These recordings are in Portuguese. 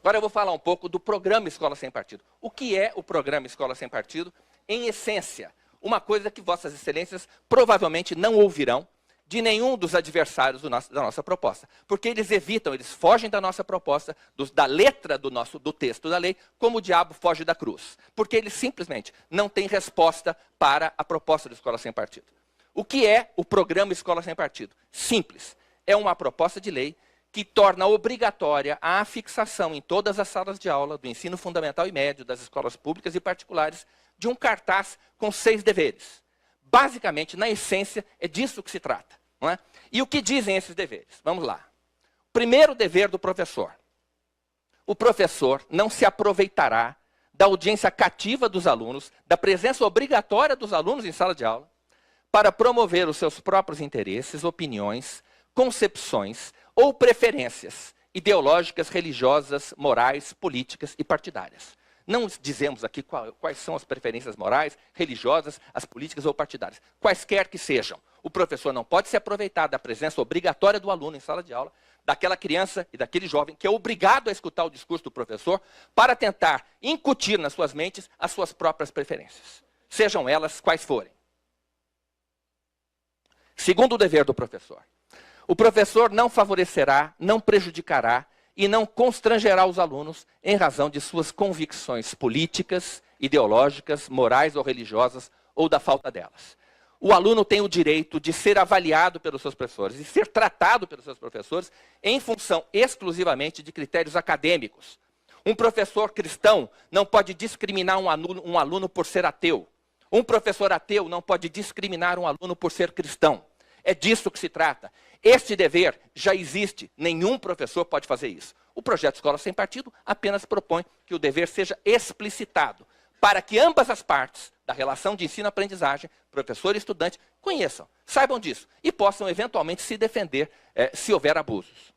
Agora eu vou falar um pouco do programa Escola Sem Partido. O que é o programa Escola Sem Partido? Em essência, uma coisa que Vossas Excelências provavelmente não ouvirão de nenhum dos adversários da nossa proposta. Porque eles evitam, eles fogem da nossa proposta, da letra do texto da lei, como o diabo foge da cruz. Porque eles simplesmente não têm resposta para a proposta do Escola Sem Partido. O que é o programa Escola Sem Partido? Simples. É uma proposta de lei que torna obrigatória a afixação em todas as salas de aula do ensino fundamental e médio, das escolas públicas e particulares, de um cartaz com 6 deveres. Basicamente, na essência, é disso que se trata. Não é? E o que dizem esses deveres? Vamos lá. Primeiro dever do professor. O professor não se aproveitará da audiência cativa dos alunos, da presença obrigatória dos alunos em sala de aula, para promover os seus próprios interesses, opiniões, concepções ou preferências ideológicas, religiosas, morais, políticas e partidárias. Não dizemos aqui quais são as preferências morais, religiosas, as políticas ou partidárias. Quaisquer que sejam. O professor não pode se aproveitar da presença obrigatória do aluno em sala de aula, daquela criança e daquele jovem que é obrigado a escutar o discurso do professor para tentar incutir nas suas mentes as suas próprias preferências. Sejam elas quais forem. Segundo dever do professor. O professor não favorecerá, não prejudicará e não constrangerá os alunos em razão de suas convicções políticas, ideológicas, morais ou religiosas ou da falta delas. O aluno tem o direito de ser avaliado pelos seus professores e ser tratado pelos seus professores em função exclusivamente de critérios acadêmicos. Um professor cristão não pode discriminar um aluno por ser ateu. Um professor ateu não pode discriminar um aluno por ser cristão. É disso que se trata. Este dever já existe, nenhum professor pode fazer isso. O projeto Escola Sem Partido apenas propõe que o dever seja explicitado, para que ambas as partes da relação de ensino-aprendizagem, professor e estudante, conheçam, saibam disso e possam eventualmente se defender se houver abusos.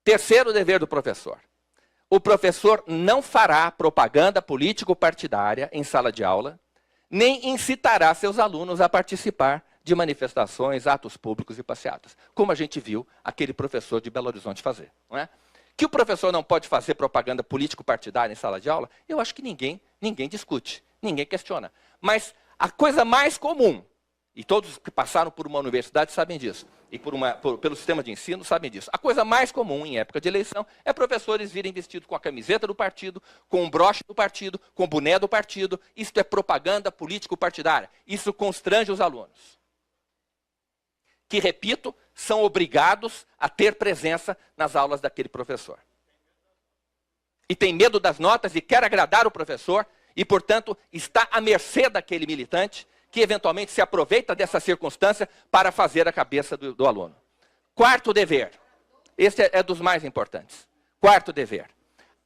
Terceiro dever do professor. O professor não fará propaganda político-partidária em sala de aula, nem incitará seus alunos a participar de manifestações, atos públicos e passeatas, como a gente viu aquele professor de Belo Horizonte fazer. Não é? Que o professor não pode fazer propaganda político-partidária em sala de aula, eu acho que ninguém discute, ninguém questiona. Mas a coisa mais comum, e todos que passaram por uma universidade sabem disso, e pelo sistema de ensino sabem disso, a coisa mais comum em época de eleição é professores virem vestidos com a camiseta do partido, com o broche do partido, com o boné do partido. Isto é propaganda político-partidária. Isso constrange os alunos. Que, repito, são obrigados a ter presença nas aulas daquele professor. E tem medo das notas e quer agradar o professor e, portanto, está à mercê daquele militante que, eventualmente, se aproveita dessa circunstância para fazer a cabeça do aluno. Quarto dever. Esse é dos mais importantes. Quarto dever.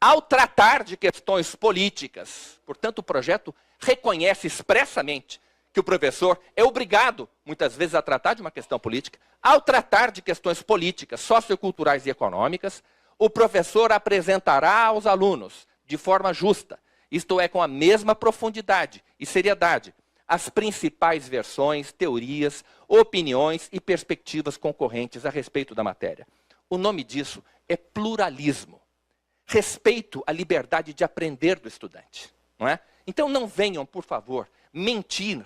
Ao tratar de questões políticas, portanto, o projeto reconhece expressamente que o professor é obrigado, muitas vezes, a tratar de uma questão política. Ao tratar de questões políticas, socioculturais e econômicas, o professor apresentará aos alunos, de forma justa, isto é, com a mesma profundidade e seriedade, as principais versões, teorias, opiniões e perspectivas concorrentes a respeito da matéria. O nome disso é pluralismo. Respeito à liberdade de aprender do estudante. Não é? Então não venham, por favor, mentir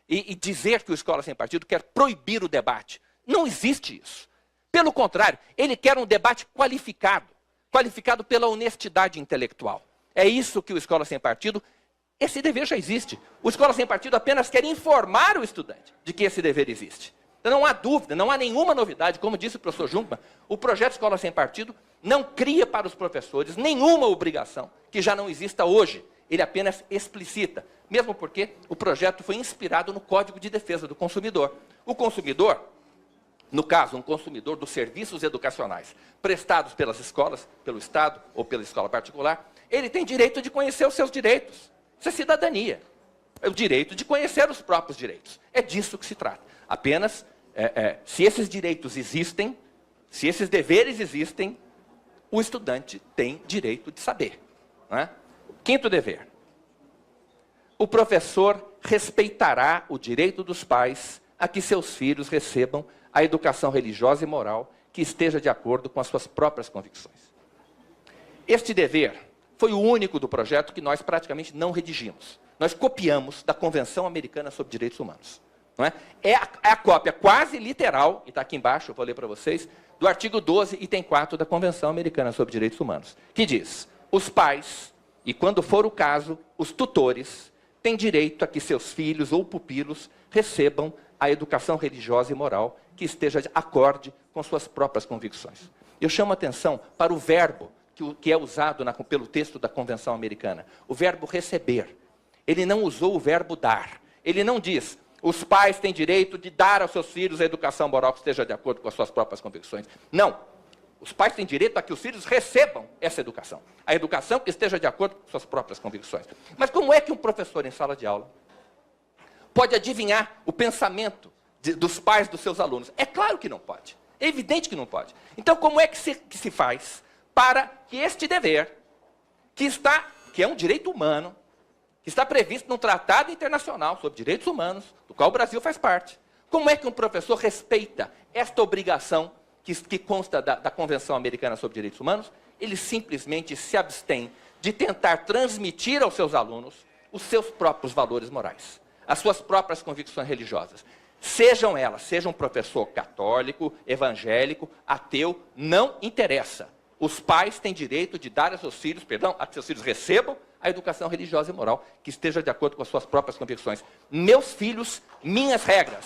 e dizer que o Escola Sem Partido quer proibir o debate. Não existe isso. Pelo contrário, ele quer um debate qualificado pela honestidade intelectual. É isso que o Escola Sem Partido, esse dever já existe. O Escola Sem Partido apenas quer informar o estudante de que esse dever existe. Então não há dúvida, não há nenhuma novidade, como disse o professor Junkman, o projeto Escola Sem Partido não cria para os professores nenhuma obrigação que já não exista hoje. Ele apenas explicita, mesmo porque o projeto foi inspirado no Código de Defesa do Consumidor. O consumidor, no caso, um consumidor dos serviços educacionais prestados pelas escolas, pelo Estado ou pela escola particular, ele tem direito de conhecer os seus direitos. Isso é cidadania. É o direito de conhecer os próprios direitos. É disso que se trata. Apenas, se esses direitos existem, se esses deveres existem, o estudante tem direito de saber. Não é? Quinto dever. O professor respeitará o direito dos pais a que seus filhos recebam a educação religiosa e moral que esteja de acordo com as suas próprias convicções. este dever foi o único do projeto que nós praticamente não redigimos. Nós copiamos da Convenção Americana sobre Direitos Humanos. Não é? É a cópia quase literal, e está aqui embaixo, eu vou ler para vocês, do artigo 12, item 4 da Convenção Americana sobre Direitos Humanos, que diz: os pais, e quando for o caso, os tutores, têm direito a que seus filhos ou pupilos recebam a educação religiosa e moral que esteja de acorde com suas próprias convicções. Eu chamo a atenção para o verbo que é usado pelo texto da Convenção Americana, o verbo receber. Ele não usou o verbo dar. Ele não diz: os pais têm direito de dar aos seus filhos a educação moral que esteja de acordo com as suas próprias convicções. Não. Os pais têm direito a que os filhos recebam essa educação. A educação que esteja de acordo com suas próprias convicções. Mas como é que um professor em sala de aula pode adivinhar o pensamento dos pais dos seus alunos? É claro que não pode. É evidente que não pode. Então, como é que se faz para que este dever, que é um direito humano, que está previsto num tratado internacional sobre direitos humanos, do qual o Brasil faz parte, como é que um professor respeita esta obrigação que consta da Convenção Americana sobre Direitos Humanos? Ele simplesmente se abstém de tentar transmitir aos seus alunos os seus próprios valores morais, as suas próprias convicções religiosas. Sejam elas, seja um professor católico, evangélico, ateu, não interessa. Os pais têm direito de dar a seus filhos, a que seus filhos recebam a educação religiosa e moral que esteja de acordo com as suas próprias convicções. Meus filhos, minhas regras.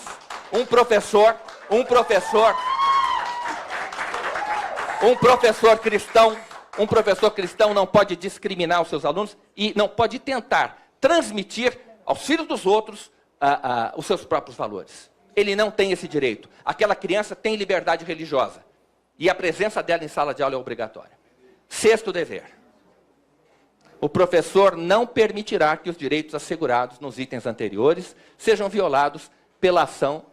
Um professor cristão não pode discriminar os seus alunos e não pode tentar transmitir aos filhos dos outros os seus próprios valores. Ele não tem esse direito. Aquela criança tem liberdade religiosa e a presença dela em sala de aula é obrigatória. Sexto dever: o professor não permitirá que os direitos assegurados nos itens anteriores sejam violados pela ação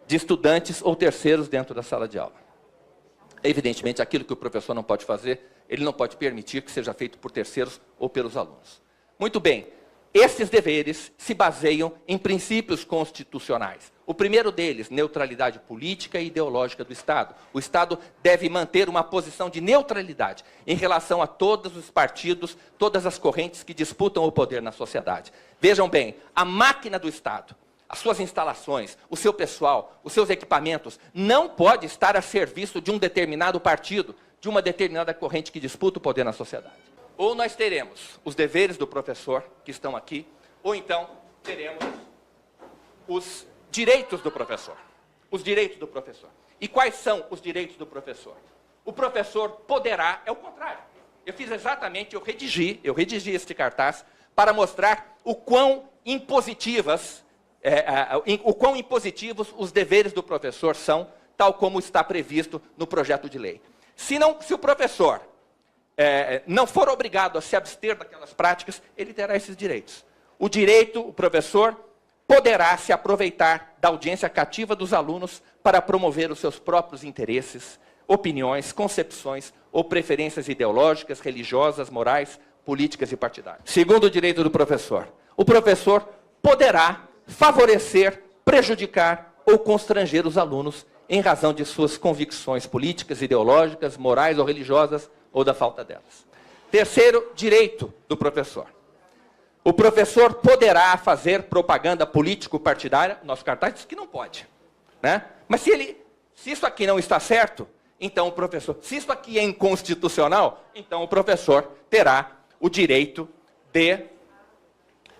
de estudantes ou terceiros dentro da sala de aula. Evidentemente, aquilo que o professor não pode fazer, ele não pode permitir que seja feito por terceiros ou pelos alunos. Muito bem, esses deveres se baseiam em princípios constitucionais. O primeiro deles, neutralidade política e ideológica do Estado. O Estado deve manter uma posição de neutralidade em relação a todos os partidos, todas as correntes que disputam o poder na sociedade. Vejam bem, a máquina do Estado, as suas instalações, o seu pessoal, os seus equipamentos, não pode estar a serviço de um determinado partido, de uma determinada corrente que disputa o poder na sociedade. Ou nós teremos os deveres do professor, que estão aqui, ou então teremos os direitos do professor. Os direitos do professor. E quais são os direitos do professor? O professor poderá, é o contrário. Eu fiz exatamente, eu redigi este cartaz para mostrar o quão impositivos os deveres do professor são, tal como está previsto no projeto de lei. Se o professor não for obrigado a se abster daquelas práticas, ele terá esses direitos. O professor poderá se aproveitar da audiência cativa dos alunos para promover os seus próprios interesses, opiniões, concepções ou preferências ideológicas, religiosas, morais, políticas e partidárias. Segundo direito do professor, o professor poderá favorecer, prejudicar ou constranger os alunos em razão de suas convicções políticas, ideológicas, morais ou religiosas, ou da falta delas. Terceiro direito do professor. O professor poderá fazer propaganda político-partidária. Nosso cartaz diz que não pode, né? Mas se isso aqui não está certo, então o professor... Se isso aqui é inconstitucional, então o professor terá o direito de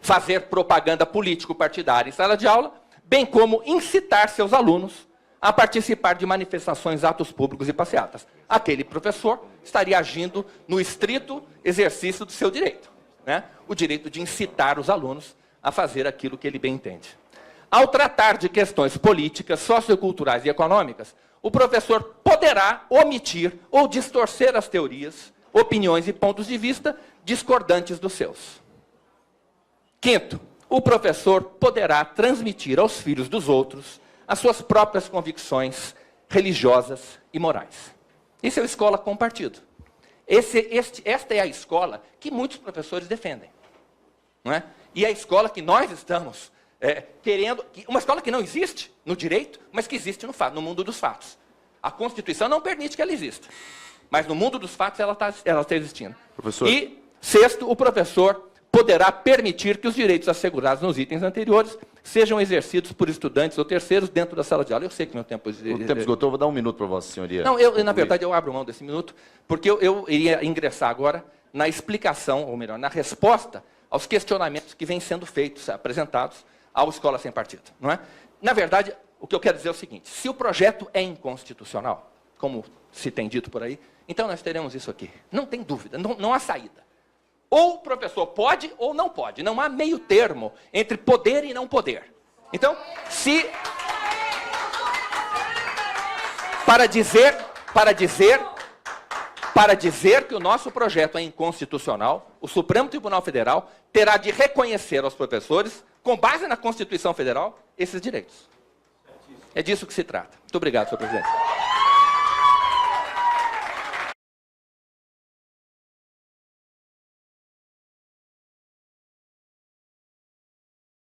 fazer propaganda político-partidária em sala de aula, bem como incitar seus alunos a participar de manifestações, atos públicos e passeatas. Aquele professor estaria agindo no estrito exercício do seu direito, né? O direito de incitar os alunos a fazer aquilo que ele bem entende. Ao tratar de questões políticas, socioculturais e econômicas, o professor poderá omitir ou distorcer as teorias, opiniões e pontos de vista discordantes dos seus. Quinto, o professor poderá transmitir aos filhos dos outros as suas próprias convicções religiosas e morais. Isso é a escola com partido. Esta é a escola que muitos professores defendem, não é? E é a escola que nós estamos querendo... Uma escola que não existe no direito, mas que existe no mundo dos fatos. A Constituição não permite que ela exista. Mas no mundo dos fatos ela está existindo. Professor. E, sexto, o professor poderá permitir que os direitos assegurados nos itens anteriores sejam exercidos por estudantes ou terceiros dentro da sala de aula. Eu sei que meu tempo... O tempo esgotou, vou dar um minuto para Vossa Senhoria. Não, na verdade, eu abro mão desse minuto, porque eu iria ingressar agora na explicação, ou melhor, na resposta aos questionamentos que vêm sendo feitos, apresentados ao Escola Sem Partido. Não é? Na verdade, o que eu quero dizer é o seguinte: se o projeto é inconstitucional, como se tem dito por aí, então nós teremos isso aqui. Não tem dúvida, não há saída. Ou o professor pode ou não pode. Não há meio termo entre poder e não poder. Então, para dizer que o nosso projeto é inconstitucional, o Supremo Tribunal Federal terá de reconhecer aos professores, com base na Constituição Federal, esses direitos. É disso que se trata. Muito obrigado, senhor presidente.